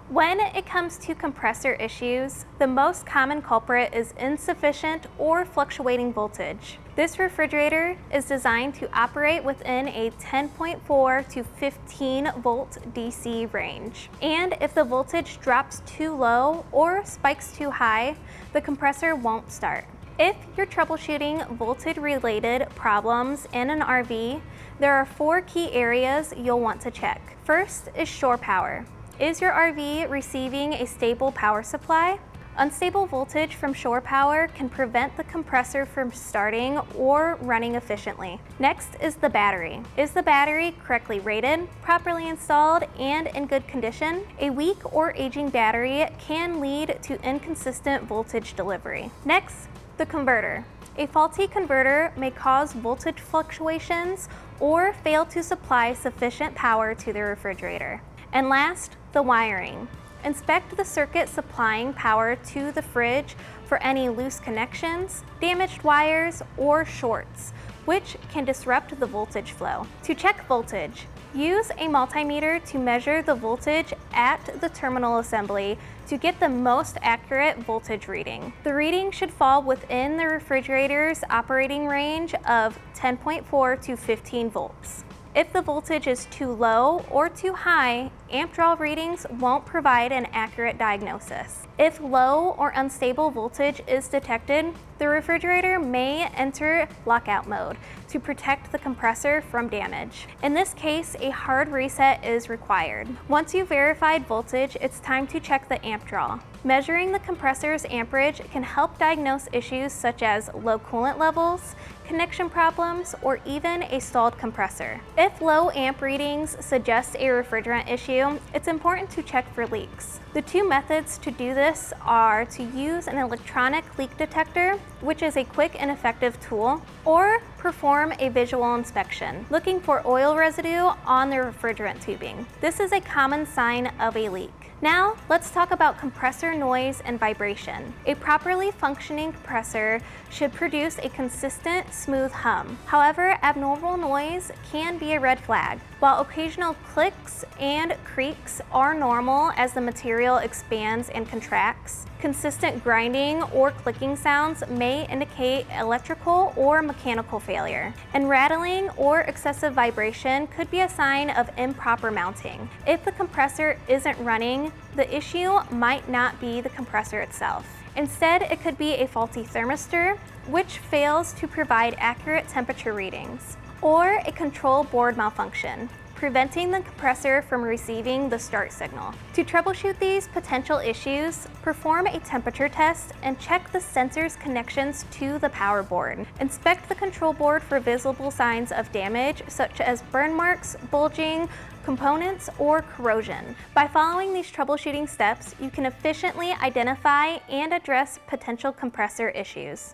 When it comes to compressor issues, the most common culprit is insufficient or fluctuating voltage. This refrigerator is designed to operate within a 10.4 to 15 volt DC range. And if the voltage drops too low or spikes too high, the compressor won't start. If you're troubleshooting voltage-related problems in an RV, there are 4 key areas you'll want to check. First is shore power. Is your RV receiving a stable power supply? Unstable voltage from shore power can prevent the compressor from starting or running efficiently. Next is the battery. Is the battery correctly rated, properly installed, and in good condition? A weak or aging battery can lead to inconsistent voltage delivery. Next, the converter. A faulty converter may cause voltage fluctuations or fail to supply sufficient power to the refrigerator. And last, the wiring. Inspect the circuit supplying power to the fridge for any loose connections, damaged wires, or shorts, which can disrupt the voltage flow. To check voltage, use a multimeter to measure the voltage at the terminal assembly to get the most accurate voltage reading. The reading should fall within the refrigerator's operating range of 10.4 to 15 volts. If the voltage is too low or too high, amp draw readings won't provide an accurate diagnosis. If low or unstable voltage is detected, the refrigerator may enter lockout mode to protect the compressor from damage. In this case, a hard reset is required. Once you've verified voltage, it's time to check the amp draw. Measuring the compressor's amperage can help diagnose issues such as low coolant levels, connection problems, or even a stalled compressor. If low amp readings suggest a refrigerant issue, it's important to check for leaks. The 2 methods to do this are to use an electronic leak detector, which is a quick and effective tool, or perform a visual inspection, looking for oil residue on the refrigerant tubing. This is a common sign of a leak. Now, let's talk about compressor noise and vibration. A properly functioning compressor should produce a consistent, smooth hum. However, abnormal noise can be a red flag. While occasional clicks and creaks are normal as the material expands and contracts, consistent grinding or clicking sounds may indicate electrical or mechanical failure. And rattling or excessive vibration could be a sign of improper mounting. If the compressor isn't running, the issue might not be the compressor itself. Instead, it could be a faulty thermistor, which fails to provide accurate temperature readings, or a control board malfunction, preventing the compressor from receiving the start signal. To troubleshoot these potential issues, perform a temperature test and check the sensor's connections to the power board. Inspect the control board for visible signs of damage, such as burn marks, bulging, components, or corrosion. By following these troubleshooting steps, you can efficiently identify and address potential compressor issues.